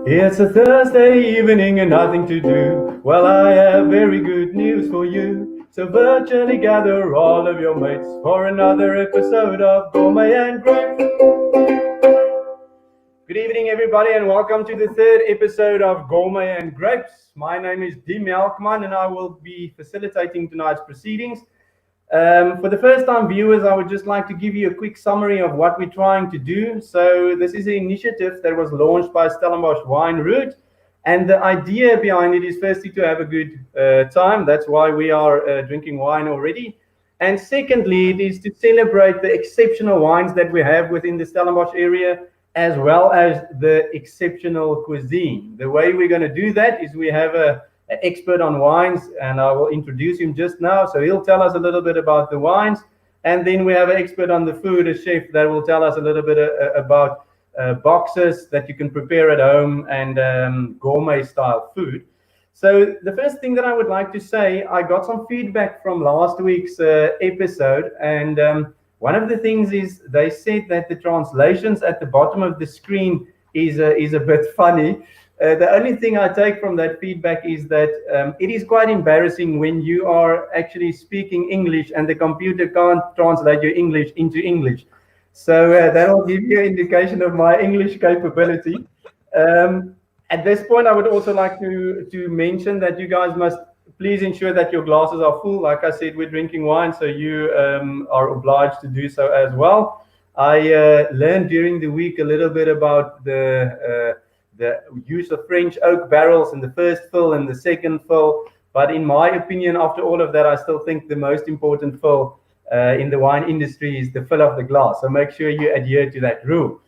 It's a Thursday evening and nothing to do. Well, I have very good news for you. So virtually gather all of your mates for another episode of Gourmet and Grape. Good evening, everybody, and welcome to the third episode of Gourmet and Grapes. My name is Die Melkman, and I will be facilitating tonight's proceedings. For the first-time viewers, I would just like to give you a quick summary of what we're trying to do. So this is an initiative that was launched by Stellenbosch Wine Route, and the idea behind it is firstly to have a good time. That's why we are drinking wine already. And secondly, it is to celebrate the exceptional wines that we have within the Stellenbosch area, as well as the exceptional cuisine. The way we're going to do that is we have an expert on wines, and I will introduce him just now. So he'll tell us a little bit about the wines, and then we have an expert on the food, a chef that will tell us a little bit about boxes that you can prepare at home and gourmet style food. So the first thing that I would like to say, I got some feedback from last week's episode, and one of the things is they said that the translations at the bottom of the screen is a bit funny. The only thing I take from that feedback is that it is quite embarrassing when you are actually speaking English and the computer can't translate your English into English. So that will give you an indication of my English capability. At this point, I would also like to mention that you guys must please ensure that your glasses are full. Like I said, we're drinking wine, so you are obliged to do so as well. I learned during the week a little bit about the use of French oak barrels in the first fill and the second fill. But in my opinion, after all of that, I still think the most important fill in the wine industry is the fill of the glass. So make sure you adhere to that rule.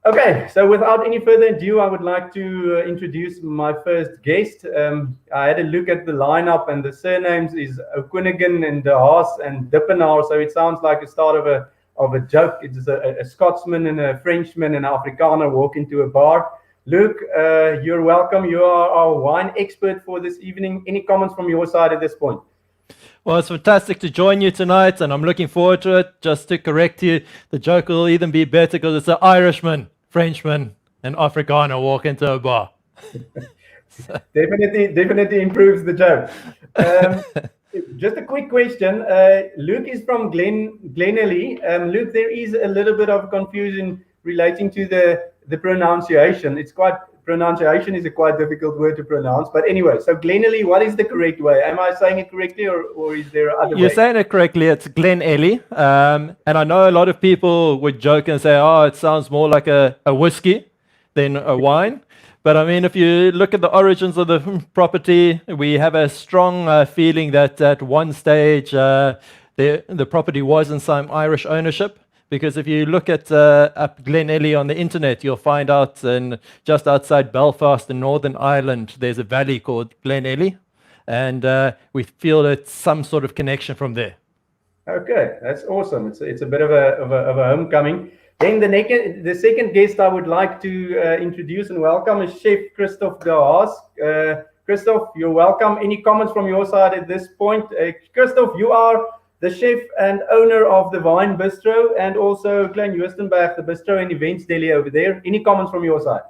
Okay, so without any further ado, I would like to introduce my first guest. I had a look at the lineup, and the surnames is O'Quinnigan and De Haas and Dippenaar, so it sounds like a start of a joke. It's a Scotsman and a Frenchman and an Afrikaner walk into a bar. Luke, you're welcome. You are our wine expert for this evening. Any comments from your side at this point? Well, it's fantastic to join you tonight, and I'm looking forward to it. Just to correct you, the joke will even be better because it's an Irishman, Frenchman, and Afrikaner walk into a bar. Definitely improves the joke. Just a quick question. Luke is from Glenelly. Luke, there is a little bit of confusion relating to the pronunciation. Pronunciation is a quite difficult word to pronounce. But anyway, so Glenelly, what is the correct way? Am I saying it correctly, or is there other way? You're saying it correctly. It's Glenelly. And I know a lot of people would joke and say, oh, it sounds more like a whiskey than a wine. But I mean, if you look at the origins of the property, we have a strong feeling that at one stage the property was in some Irish ownership. Because if you look at up Glenelly on the internet, you'll find out just outside Belfast in Northern Ireland, there's a valley called Glenelly. And we feel it's some sort of connection from there. Okay, that's awesome. It's a bit of a homecoming. Then the second guest I would like to introduce and welcome is Chef Christophe De Haas. Christophe, you're welcome. Any comments from your side at this point? Christophe, you are the chef and owner of the Wine Bistro, and also Klein Joostenberg, the Bistro and Events Deli over there. Any comments from your side?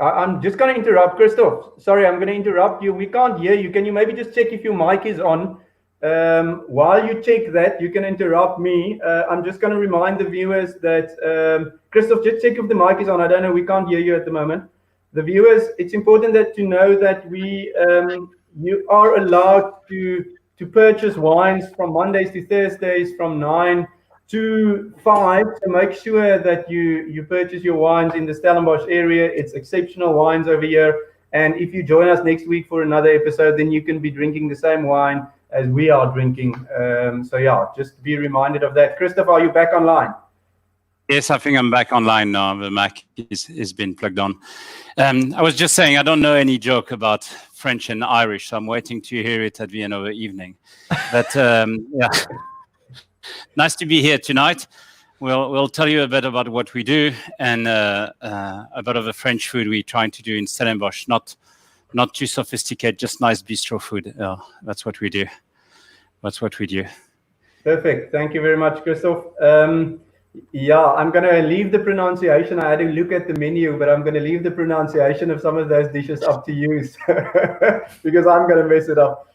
I'm just going to interrupt, Christophe. Sorry, I'm going to interrupt you. We can't hear you. Can you maybe just check if your mic is on? While you check that, you can interrupt me. I'm just going to remind the viewers that, Christophe, just check if the mic is on. I don't know. We can't hear you at the moment. The viewers, it's important to know that you are allowed to purchase wines from Mondays to Thursdays from 9 to 5, to make sure that you purchase your wines in the Stellenbosch area. It's exceptional wines over here. And if you join us next week for another episode, then you can be drinking the same wine as we are drinking. So yeah, just be reminded of that. Christophe, are you back online? Yes, I think I'm back online now. The Mac is been plugged on. I was just saying, I don't know any joke about French and Irish, so I'm waiting to hear it at the end of the evening. But yeah, nice to be here tonight. we'll tell you a bit about what we do and a bit of the French food we're trying to do in Stellenbosch. Not too sophisticated, just nice bistro food. That's what we do. Perfect. Thank you very much, Christoph. I'm going to leave the pronunciation. I had to look at the menu, but I'm going to leave the pronunciation of some of those dishes up to you because I'm going to mess it up.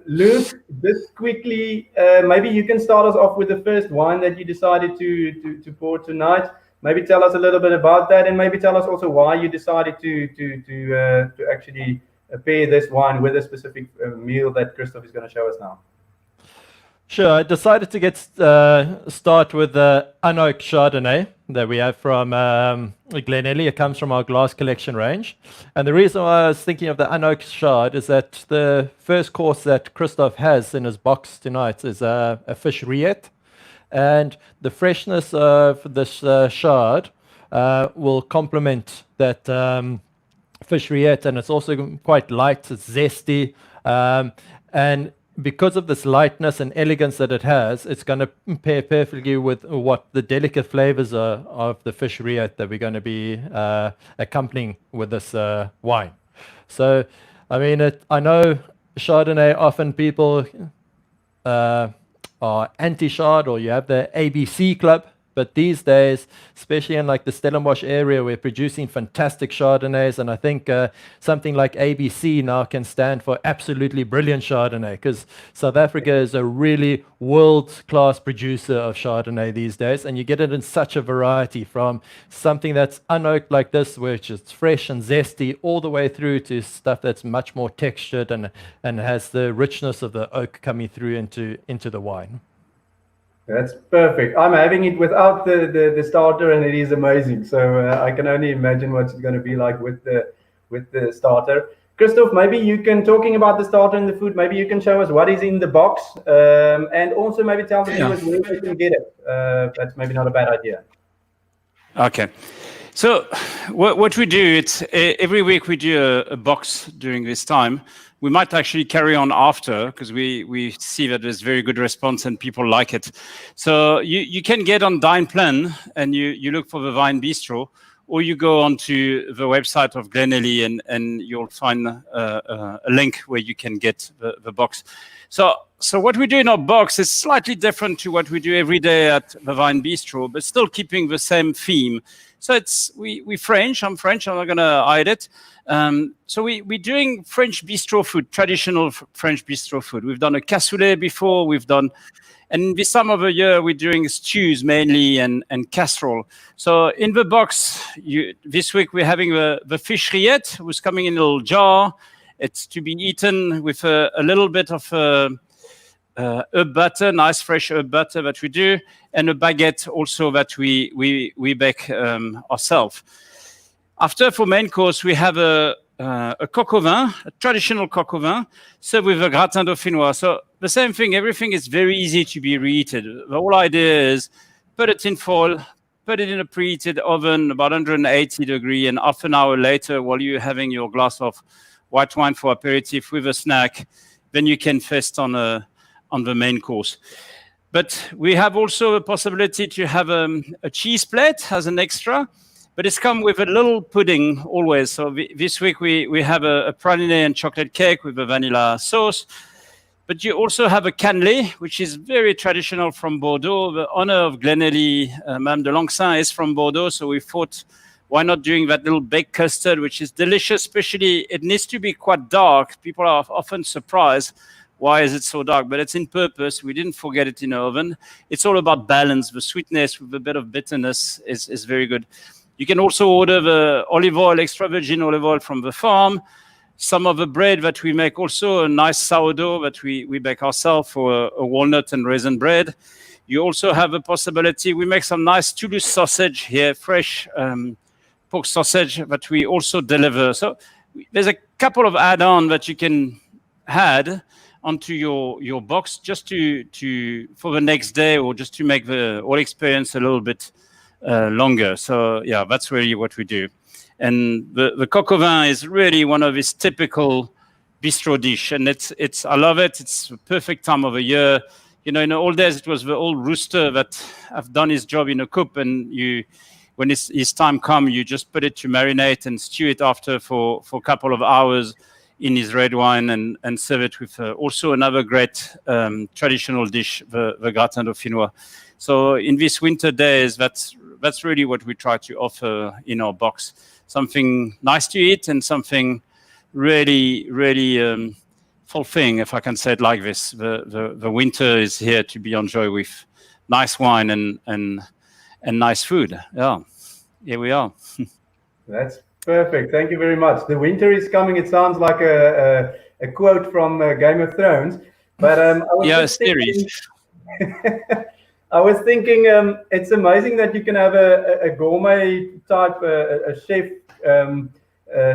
Luke, just quickly, maybe you can start us off with the first wine that you decided to pour tonight. Maybe tell us a little bit about that, and maybe tell us also why you decided to actually pair this wine with a specific meal that Christoph is going to show us now. Sure, I decided to start with the unoaked Chardonnay that we have from Glenelly. It comes from our glass collection range. And the reason why I was thinking of the unoaked Chard is that the first course that Christoph has in his box tonight is a fish rillette. And the freshness of this Chard will complement that fish rillette. And it's also quite light, it's zesty. And because of this lightness and elegance that it has, it's going to pair perfectly with what the delicate flavors are of the fish rillette that we're going to be accompanying with this wine. So, I mean, I know Chardonnay, often people are anti-Chard, or you have the ABC club. But these days, especially in like the Stellenbosch area, we're producing fantastic Chardonnays, and I think something like ABC now can stand for absolutely brilliant Chardonnay, because South Africa is a really world-class producer of Chardonnay these days, and you get it in such a variety, from something that's unoaked like this, which is fresh and zesty, all the way through to stuff that's much more textured and has the richness of the oak coming through into the wine. That's perfect. I'm having it without the starter, and it is amazing. So I can only imagine what it's going to be like with the starter. Christoph, maybe you can, talking about the starter and the food, maybe you can show us what is in the box, and also maybe tell the viewers where they can get it. That's maybe not a bad idea. Okay. So what we do, it's every week we do a box during this time. We might actually carry on after, because we see that there's very good response and people like it. So you can get on Die Melkman and you look for the Wine Bistro, or you go onto the website of Glenelly and you'll find a link where you can get the box. So what we do in our box is slightly different to what we do every day at the Wine Bistro, but still keeping the same theme. So we French. I'm French. I'm not going to hide it. So we're doing French bistro food, traditional French bistro food. We've done a cassoulet before. And this time of the year, we're doing stews mainly and casserole. So in the box, this week we're having the fish rillette, who's coming in a little jar. It's to be eaten with a little bit of herb butter, nice fresh herb butter that we do, and a baguette also that we bake ourselves. After, for main course, we have a coq au vin, a traditional coq au vin, served with a gratin dauphinois. So the same thing, everything is very easy to be reheated. The whole idea is put it in foil, put it in a preheated oven, about 180 degrees, and half an hour later, while you're having your glass of white wine for aperitif with a snack, then you can feast on the main course. But we have also a possibility to have a cheese plate as an extra, but it's come with a little pudding always. So this week we have a praline and chocolate cake with a vanilla sauce. But you also have a cannelé, which is very traditional from Bordeaux. The owner of Glenelly, Madame de Langsin, is from Bordeaux, so we thought, why not doing that little baked custard, which is delicious, especially it needs to be quite dark. People are often surprised. Why is it so dark? But it's in purpose. We didn't forget it in the oven. It's all about balance. The sweetness with a bit of bitterness is very good. You can also order the olive oil, extra virgin olive oil from the farm. Some of the bread that we make also, a nice sourdough that we bake ourselves, for a walnut and raisin bread. You also have a possibility, we make some nice Toulouse sausage here, fresh pork sausage that we also deliver. So there's a couple of add-on that you can add onto your box just to for the next day, or just to make the whole experience a little bit longer. So yeah, that's really what we do. And the coq au vin is really one of his typical bistro dish, and it's I love it. It's the perfect time of the year. in the old days, it was the old rooster that have done his job in a coop, and when his time comes, you just put it to marinate and stew it after for a couple of hours in his red wine, and serve it with also another great traditional dish, the gratin dauphinois. So in these winter days, that's really what we try to offer in our box. Something nice to eat and something really, really fulfilling, if I can say it like this. The winter is here to be enjoyed with nice wine and nice food. Yeah, here we are. That's perfect. Thank you very much. The winter is coming. It sounds like a quote from Game of Thrones. But I was series. I was thinking it's amazing that you can have a gourmet type, a chef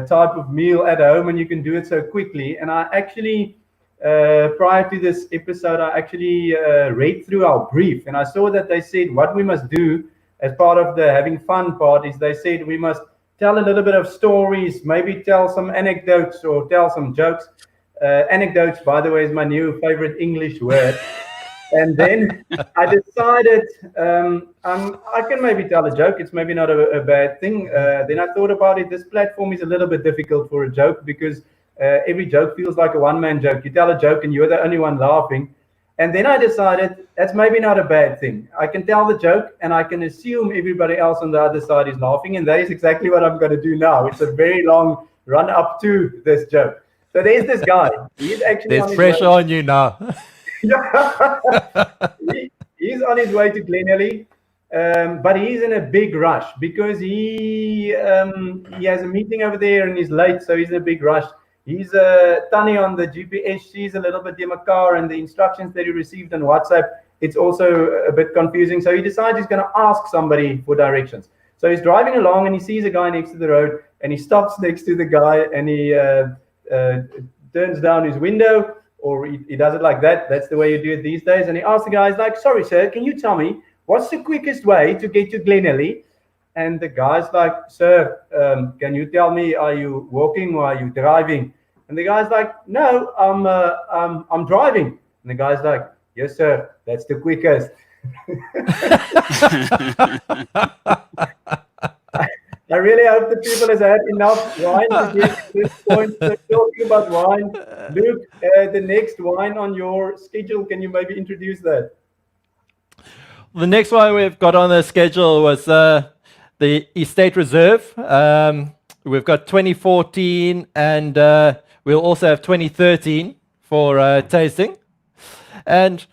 type of meal at home, and you can do it so quickly. And I actually, prior to this episode, I actually read through our brief, and I saw that they said what we must do as part of the having fun part is they said we must tell a little bit of stories, maybe tell some anecdotes or tell some jokes. Anecdotes, by the way, is my new favorite English word. And then I decided I can maybe tell a joke. It's maybe not a bad thing. Then I thought about it. This platform is a little bit difficult for a joke because every joke feels like a one-man joke. You tell a joke and you're the only one laughing. And then I decided that's maybe not a bad thing. I can tell the joke and I can assume everybody else on the other side is laughing. And that is exactly what I'm going to do now. It's a very long run up to this joke. So there's this guy. He's actually there's pressure on you now. He's on his way to Glenelly, but he's in a big rush because he has a meeting over there and he's late, so he's in a big rush. He's Tani on the GPS. She's a little bit in my car, and the instructions that he received on WhatsApp, it's also a bit confusing. So he decides he's going to ask somebody for directions. So he's driving along and he sees a guy next to the road, and he stops next to the guy and he turns down his window. Or he does it like that. That's the way you do it these days. And he asks the guy, he's like, sorry, sir, can you tell me what's the quickest way to get to Glenelly? And the guy's like, sir, can you tell me, are you walking or are you driving? And the guy's like, no, I'm driving. And the guy's like, yes, sir, that's the quickest. I really hope the people has had enough wine to get to this point. So talking about wine, Luke, the next wine on your schedule, can you maybe introduce that? The next one we've got on the schedule was the Estate Reserve. We've got 2014 and we'll also have 2013 for tasting. And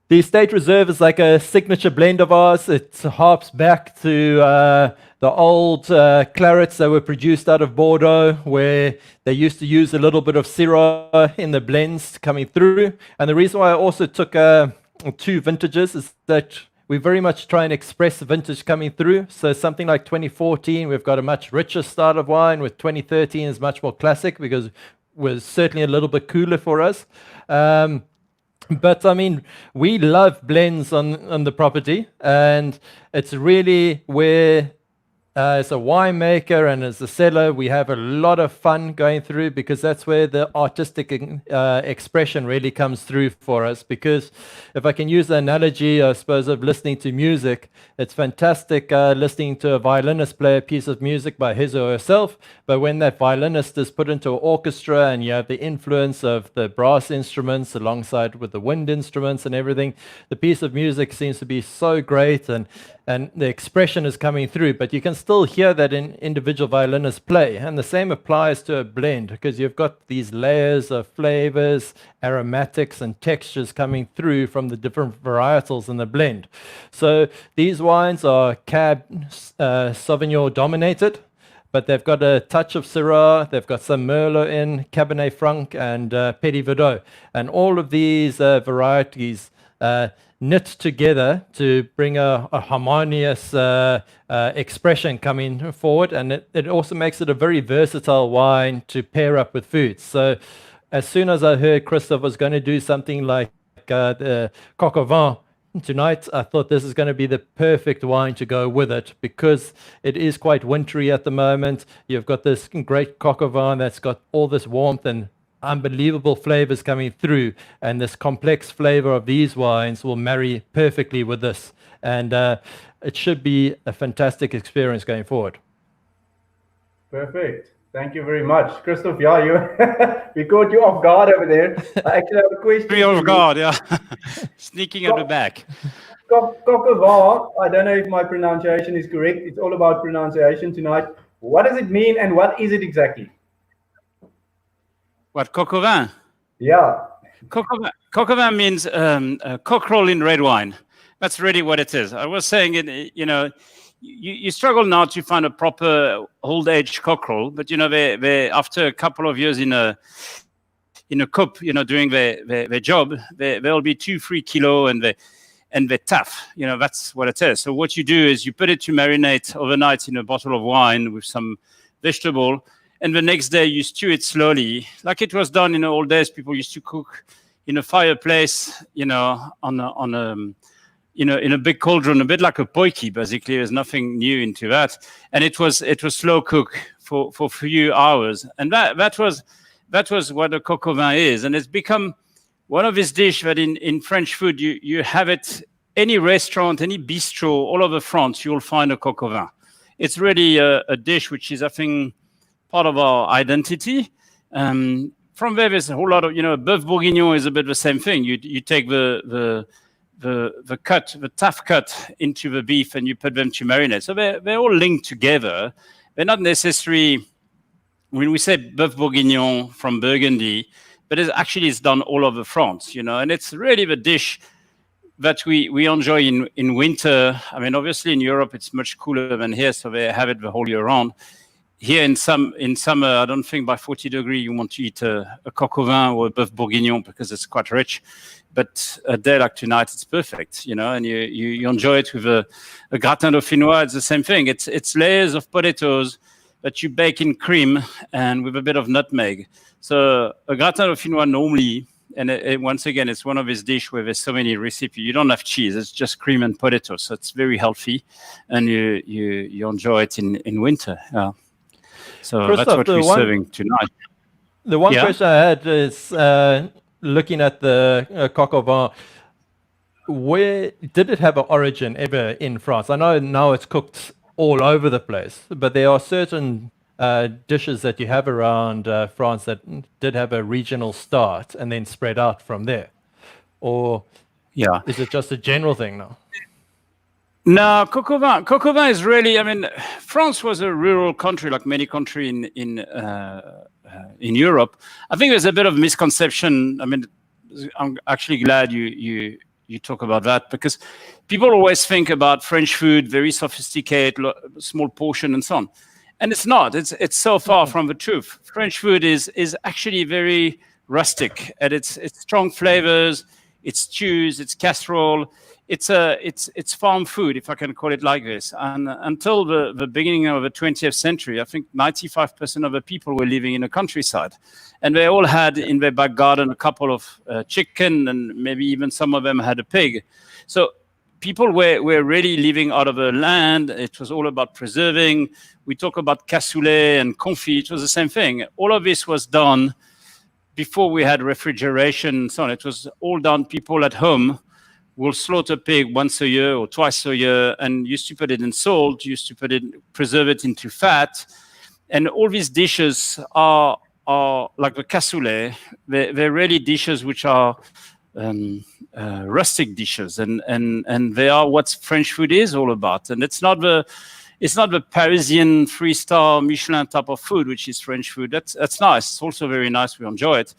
the Estate Reserve is like a signature blend of ours. It harps back to the old clarets that were produced out of Bordeaux, where they used to use a little bit of Syrah in the blends coming through. And the reason why I also took 2 vintages is that we very much try and express the vintage coming through. So something like 2014, we've got a much richer style of wine, with 2013 is much more classic because it was certainly a little bit cooler for us. But I mean, we love blends on the property, and it's really where as a winemaker and as a seller, we have a lot of fun going through, because that's where the artistic expression really comes through for us. Because if I can use the analogy, I suppose, of listening to music, it's fantastic listening to a violinist play a piece of music by his or herself, but when that violinist is put into an orchestra and you have the influence of the brass instruments alongside with the wind instruments and everything, the piece of music seems to be so great, and the expression is coming through, but you can still hear that in individual violinists play. And the same applies to a blend, because you've got these layers of flavors, aromatics and textures coming through from the different varietals in the blend. So these wines are Cab Sauvignon dominated, but they've got a touch of Syrah, they've got some Merlot in, Cabernet Franc and Petit Verdot. And all of these varieties knit together to bring a harmonious expression coming forward, and it also makes it a very versatile wine to pair up with foods. So as soon as I heard Christophe was going to do something like the coq au vin tonight, I thought this is going to be the perfect wine to go with it, because it is quite wintry at the moment. You've got this great coq au vin that's got all this warmth and unbelievable flavors coming through, and this complex flavor of these wines will marry perfectly with this, and it should be a fantastic experience going forward. Perfect. Thank you very much. Christoph, yeah, we caught you off guard over there. I actually have a question. Free off guard, yeah. Sneaking at the back. Coq au vin, I don't know if my pronunciation is correct. It's all about pronunciation tonight. What does it mean and what is it exactly? What, coq au vin? Yeah. Coq au vin means cockerel in red wine. That's really what it is. I was saying, you struggle now to find a proper old-age cockerel, but they after a couple of years in a cup, doing their job, they'll be 2-3 kilo and they're tough. That's what it is. So what you do is you put it to marinate overnight in a bottle of wine with some vegetable, and the next day you stew it slowly, like it was done in the old days. People used to cook in a fireplace, in a big cauldron, a bit like a poiki, basically. There's nothing new into that. And it was slow cook for a few hours. And that was what a coq au vin is. And it's become one of these dishes that in French food, you have it, any restaurant, any bistro, all over France, you'll find a coq au vin. It's really a dish which is, I think, part of our identity. From there, there's a whole lot of, Boeuf Bourguignon is a bit the same thing. You take the tough cut into the beef and you put them to marinate. So they're all linked together. They're not necessarily, when we say Boeuf Bourguignon from Burgundy, but it's done all over France, and it's really the dish that we enjoy in winter. I mean, obviously in Europe, it's much cooler than here, so they have it the whole year round. Here in summer, I don't think by 40 degrees you want to eat a coq au vin or a Boeuf Bourguignon because it's quite rich. But a day like tonight, it's perfect, and you enjoy it with a gratin dauphinois. It's the same thing. It's layers of potatoes that you bake in cream and with a bit of nutmeg. So a gratin dauphinois normally, and once again, it's one of these dishes where there's so many recipes. You don't have cheese; it's just cream and potatoes. So it's very healthy, and you enjoy it in winter. Yeah. So Christoph, that's what we're serving tonight. The one question I had is looking at the coq au vin. Where did it have an origin ever in France? I know now it's cooked all over the place, but there are certain dishes that you have around France that did have a regional start and then spread out from there. Or is it just a general thing now? No, coq au vin is really, France was a rural country like many countries in Europe. I think there's a bit of misconception. I'm actually glad you talk about that, because people always think about French food, very sophisticated, small portion and so on. And it's not. It's so far from the truth. French food is actually very rustic, and it's strong flavors, it's stews, it's casserole. It's farm food, if I can call it like this. And until the beginning of the 20th century, I think 95% of the people were living in the countryside. And they all had in their back garden a couple of chicken, and maybe even some of them had a pig. So people were really living out of the land. It was all about preserving. We talk about cassoulet and confit. It was the same thing. All of this was done before we had refrigeration and so on. It was all done. People at home will slaughter pig once a year or twice a year, and used to put it in salt, used to preserve it into fat. And all these dishes are like the cassoulet. They're really dishes which are rustic dishes, and they are what French food is all about. And it's not the Parisian 3-star Michelin type of food, which is French food. That's nice. It's also very nice. We enjoy it.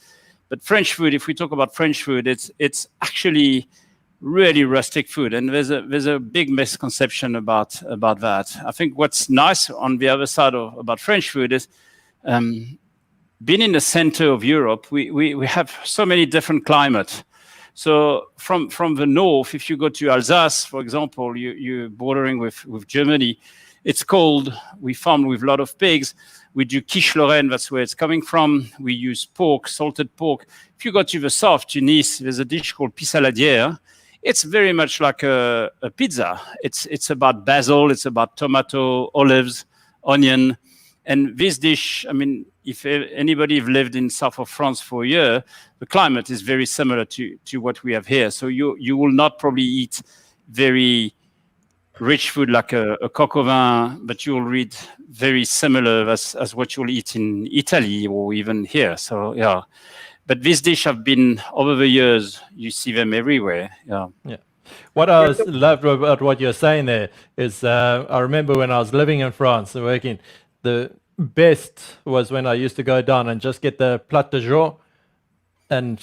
But French food, if we talk about French food, it's actually really rustic food, and there's a big misconception about that. I think what's nice on the other side about French food is being in the center of Europe. We have so many different climates. So from the north, if you go to Alsace, for example, you're bordering with Germany. It's cold. We farm with a lot of pigs. We do quiche Lorraine, that's where it's coming from. We use pork, salted pork. If you go to the south, to Nice, there's a dish called pissaladière. It's very much like a pizza. It's about basil, it's about tomato, olives, onion. And this dish, if anybody have lived in south of France for a year, the climate is very similar to what we have here. So you will not probably eat very rich food like a coq au vin, but you will eat very similar as what you'll eat in Italy or even here. So yeah, but this dish have been over the years. You see them everywhere. Yeah. What I loved about what you're saying there is I remember when I was living in France and working, the best was when I used to go down and just get the plat de jour. And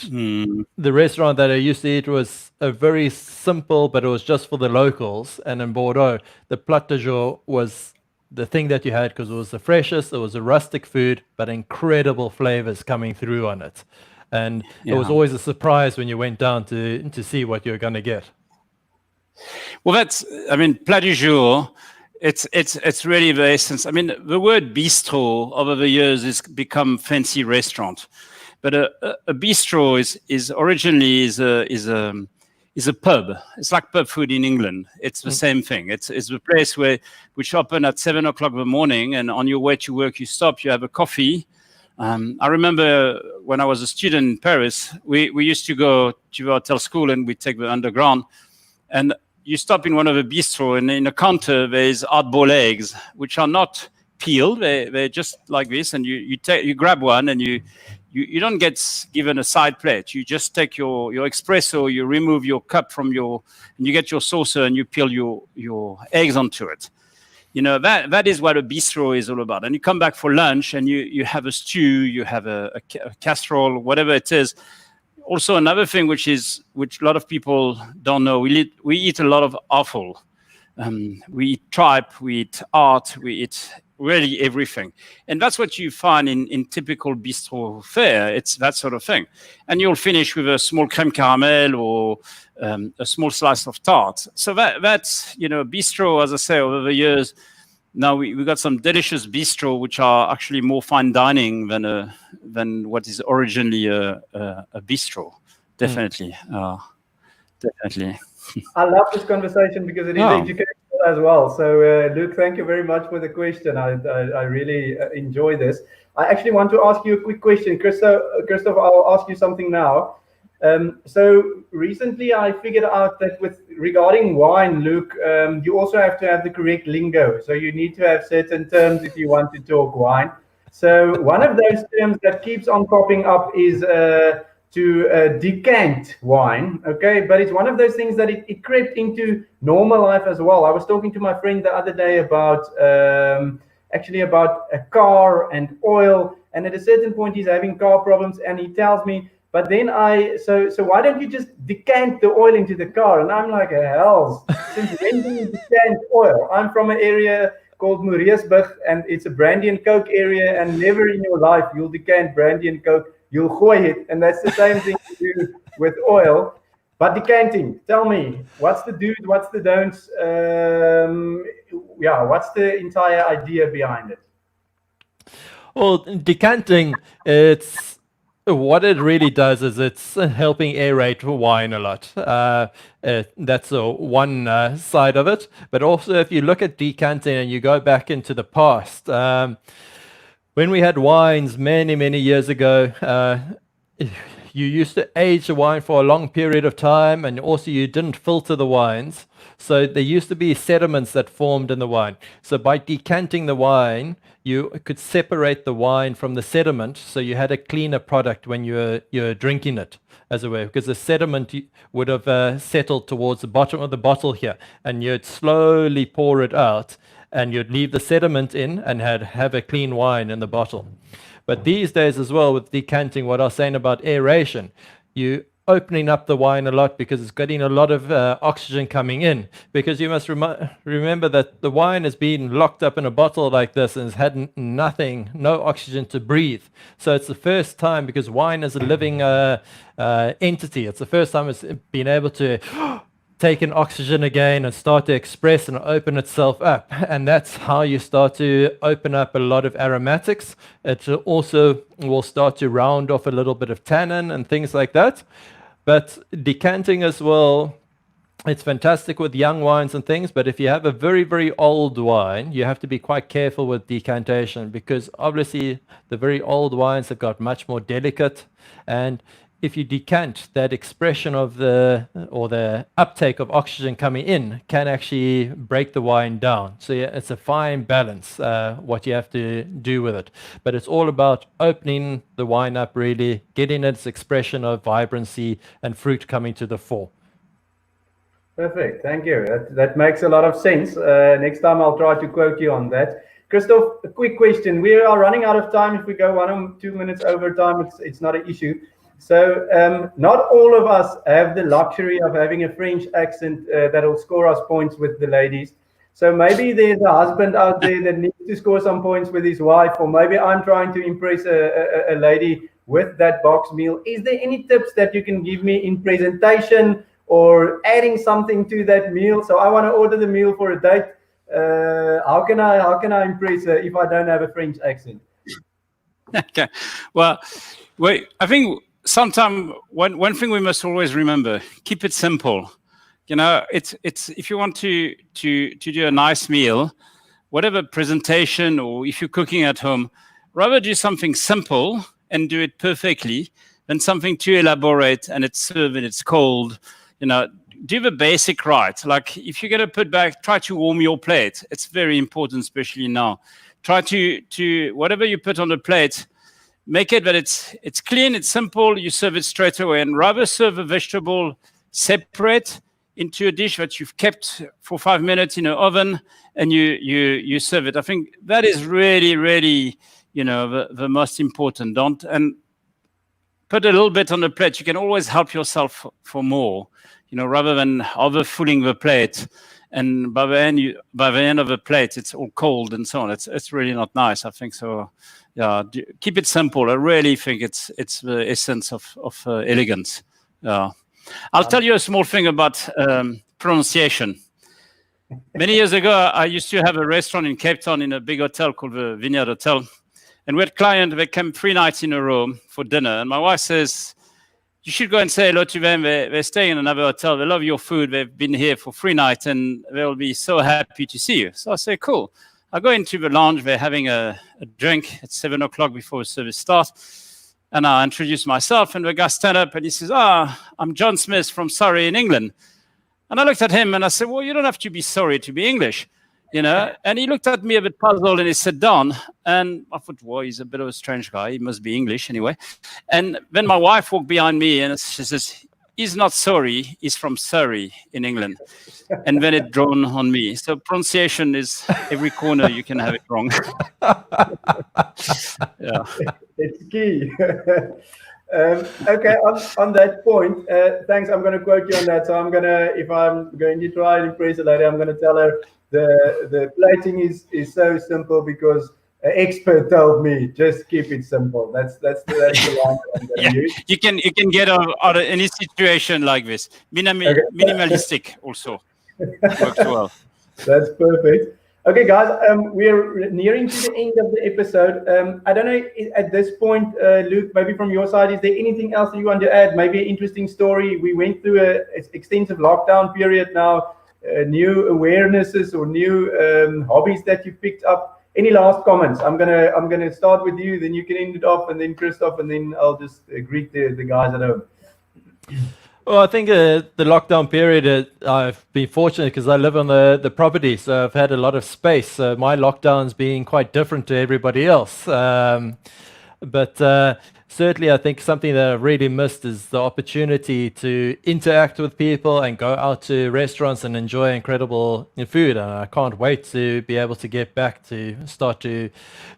the restaurant that I used to eat was a very simple, but it was just for the locals. And in Bordeaux, the plat de jour was the thing that you had because it was the freshest, it was a rustic food, but incredible flavors coming through on it. And it was always a surprise when you went down to see what you were going to get. Well, plat du jour, it's really the essence. I mean, the word bistro over the years has become fancy restaurant, but a bistro is originally is a pub. It's like pub food in England. It's the same thing. It's the place which open at 7 o'clock in the morning, and on your way to work, you stop, you have a coffee. I remember when I was a student in Paris, we used to go to the hotel school and we take the underground, and you stop in one of the bistro, and in a counter there's hard-boiled eggs, which are not peeled. They're just like this, and you grab one, and you don't get given a side plate. You just take your espresso, you remove your cup and you get your saucer, and you peel your eggs onto it. You know, that is what a bistro is all about. And you come back for lunch, and you have a stew, you have a casserole, whatever it is. Also, another thing which a lot of people don't know, we eat a lot of offal. We eat tripe, we eat art, we eat really everything. And that's what you find in typical bistro fare. It's that sort of thing. And you'll finish with a small crème caramel or a small slice of tart. So that's, bistro, as I say, over the years, now we got some delicious bistro which are actually more fine dining than what is originally a bistro. Definitely, definitely. I love this conversation because it is educational as well. So, Luke, thank you very much for the question. I really enjoy this. I actually want to ask you a quick question, Christoph. I'll ask you something now. So recently I figured out that regarding wine, Luke, you also have to have the correct lingo. So you need to have certain terms if you want to talk wine. So one of those terms that keeps on popping up is to decant wine. Okay, but it's one of those things that it crept into normal life as well. I was talking to my friend the other day about a car and oil, and at a certain point he's having car problems, and he tells me, but then so why don't you just decant the oil into the car? And I'm like, hell, since when do you decant oil? I'm from an area called Moereesburg, and it's a brandy and coke area, and never in your life you'll decant brandy and coke. You'll gooi it, and that's the same thing you do with oil. But decanting, tell me, what's the do's, what's the don'ts? What's the entire idea behind it? Well, decanting, what it really does is it's helping aerate wine a lot. That's one side of it. But also, if you look at decanting and you go back into the past, when we had wines many, many years ago, you used to age the wine for a long period of time, and also you didn't filter the wines. So there used to be sediments that formed in the wine. So by decanting the wine, you could separate the wine from the sediment, so you had a cleaner product when you're drinking it, as it were, because the sediment would have settled towards the bottom of the bottle here, and you'd slowly pour it out, and you'd leave the sediment in and have a clean wine in the bottle. But these days as well, with decanting, what I was saying about aeration, you opening up the wine a lot because it's getting a lot of oxygen coming in, because you must remember that the wine has been locked up in a bottle like this and has had no oxygen to breathe. So it's the first time, because wine is a living entity, it's the first time it's been able to take in oxygen again and start to express and open itself up. And that's how you start to open up a lot of aromatics. It also will start to round off a little bit of tannin and things like that. But decanting as well It's fantastic with young wines and things, but if you have a very, very old wine, you have to be quite careful with decantation, because obviously the very old wines have got much more delicate, and if you decant, that expression of the uptake of oxygen coming in can actually break the wine down. So yeah, it's a fine balance what you have to do with it. But it's all about opening the wine up, really, getting its expression of vibrancy and fruit coming to the fore. Perfect. Thank you. That makes a lot of sense. Next time I'll try to quote you on that. Christoph, a quick question. We are running out of time. If we go 1 or 2 minutes over time, it's not an issue. So not all of us have the luxury of having a French accent that'll score us points with the ladies. So maybe there's a husband out there that needs to score some points with his wife, or maybe I'm trying to impress a lady with that box meal. Is there any tips that you can give me in presentation or adding something to that meal? So I want to order the meal for a date. How can I impress her if I don't have a French accent? Okay. Well, wait. I think sometimes one thing we must always remember: keep it simple. You know, it's if you want to do a nice meal, whatever presentation, or if you're cooking at home, rather do something simple and do it perfectly than something too elaborate and it's served and it's cold. You know, do the basic right. Like if you're going to put back, try to warm your plate. It's very important, especially now. Try to whatever you put on the plate, make it that it's clean, it's simple. You serve it straight away, and rather serve a vegetable separate into a dish that you've kept for 5 minutes in an oven, and you serve it. I think that is really, really, you know, the most important. Don't and put a little bit on the plate. You can always help yourself for more, you know, rather than overfilling the plate. And by the end of the plate, it's all cold and so on. It's really not nice, I think. So, yeah, keep it simple. I really think it's the essence of elegance. Yeah. I'll tell you a small thing about pronunciation. Many years ago, I used to have a restaurant in Cape Town in a big hotel called the Vineyard Hotel. And we had clients, they came 3 nights in a row for dinner. And my wife says, you should go and say hello to them. They're staying in another hotel. They love your food. They've been here for 3 nights and they'll be so happy to see you. So I say, cool. I go into the lounge. They're having a drink at 7 o'clock before the service starts. And I introduce myself, and the guy stand up and he says, I'm John Smith from Surrey in England. And I looked at him and I said, well, you don't have to be sorry to be English, you know. And he looked at me a bit puzzled and he sat down. And I thought, well, he's a bit of a strange guy. He must be English anyway. And then my wife walked behind me and she says, he's not sorry, he's from Surrey in England. And then it dawned on me. So pronunciation is every corner you can have it wrong. Yeah. It's key. Okay, on that point, thanks. I'm going to quote you on that. So if I'm going to try and impress a lady, I'm going to tell her the plating is so simple because an expert told me just keep it simple. That's the line I'm going to use. You can get out of any situation like this. Minimalistic also works well. That's perfect. Okay, guys, we're nearing to the end of the episode. I don't know at this point, Luke, maybe from your side, is there anything else that you want to add? Maybe an interesting story. We went through an extensive lockdown period now, new awarenesses or new hobbies that you picked up. Any last comments? I'm gonna start with you, then you can end it off, and then Christoph, and then I'll just greet the guys at home. Well, I think the lockdown period, I've been fortunate because I live on the property, so I've had a lot of space. So my lockdown's being quite different to everybody else. But certainly I think something that I've really missed is the opportunity to interact with people and go out to restaurants and enjoy incredible food. And I can't wait to be able to get back to start to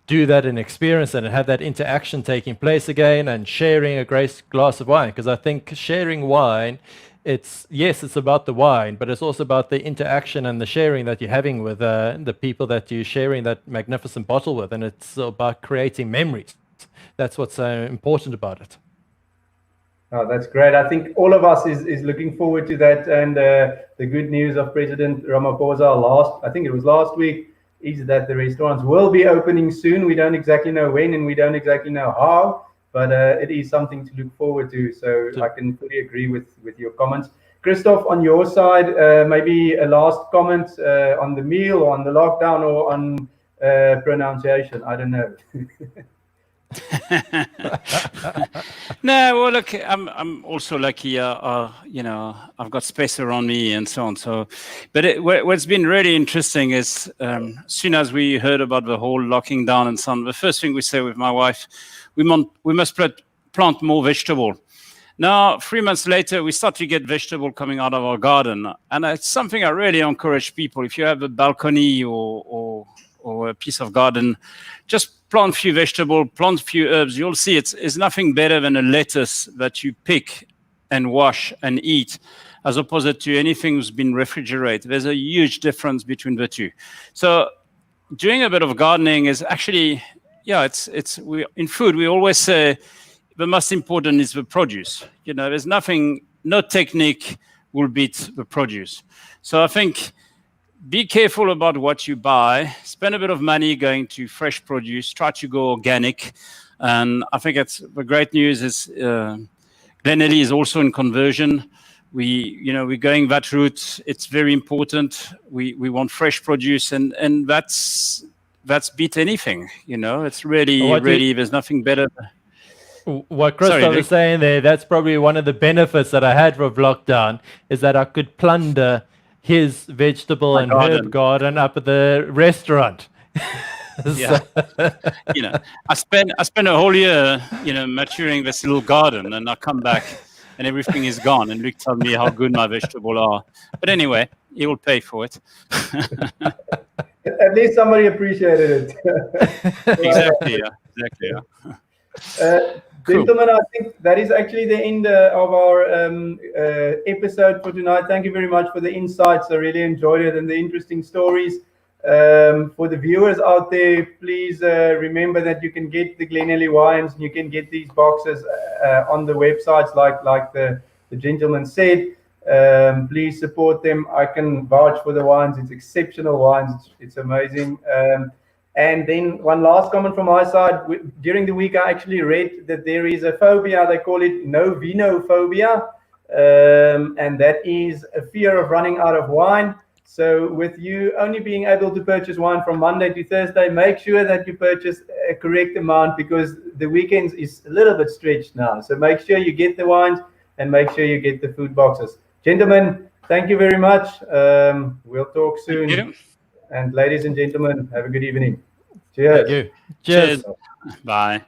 do that and experience it and have that interaction taking place again and sharing a great glass of wine. Because I think sharing wine, it's about the wine, but it's also about the interaction and the sharing that you're having with the people that you're sharing that magnificent bottle with. And it's about creating memories. That's what's important about it. Oh, that's great. I think all of us is looking forward to that. And the good news of President Ramaphosa I think it was last week, is that the restaurants will be opening soon. We don't exactly know when and we don't exactly know how, but it is something to look forward to. So I can fully agree with your comments. Christoph, on your side, maybe a last comment on the meal or on the lockdown or on pronunciation. I don't know. No, well, look, I'm also lucky. You know, I've got space around me and so on. So, but what's been really interesting is, as soon as we heard about the whole locking down and so on, the first thing we say with my wife, we must plant more vegetable. Now, 3 months later, we start to get vegetable coming out of our garden, and it's something I really encourage people. If you have a balcony or a piece of garden, just plant a few vegetables, plant a few herbs. You'll see it's nothing better than a lettuce that you pick and wash and eat, as opposed to anything that's been refrigerated. There's a huge difference between the two. So doing a bit of gardening is actually, in food, we always say the most important is the produce. You know, there's no technique will beat the produce. So I think, be careful about what you buy. Spend a bit of money going to fresh produce. Try to go organic. And I think the great news is Glenelly is also in conversion. We're going that route. It's very important. We want fresh produce, and that's beat anything. You know, it's really there's nothing better. What Christoph was saying there, that's probably one of the benefits that I had from lockdown, is that I could plunder his vegetable and herb garden up at the restaurant. Yeah. You know, I spent a whole year, maturing this little garden, and I come back and everything is gone. And Luke told me how good my vegetables are. But anyway, he will pay for it. At least somebody appreciated it. Exactly. Yeah. Gentlemen, I think that is actually the end of our episode for tonight. Thank you very much for the insights. I really enjoyed it and the interesting stories. For the viewers out there, please remember that you can get the Glenelly wines and you can get these boxes on the websites like the gentleman said. Please support them. I can vouch for the wines. It's exceptional wines. It's amazing. And then one last comment from my side. During the week, I actually read that there is a phobia. They call it no vino phobia. And that is a fear of running out of wine. So with you only being able to purchase wine from Monday to Thursday, make sure that you purchase a correct amount, because the weekends is a little bit stretched now. So make sure you get the wines and make sure you get the food boxes. Gentlemen, thank you very much. We'll talk soon. Thank you. And ladies and gentlemen, have a good evening. Cheers. Thank you. Cheers. Bye.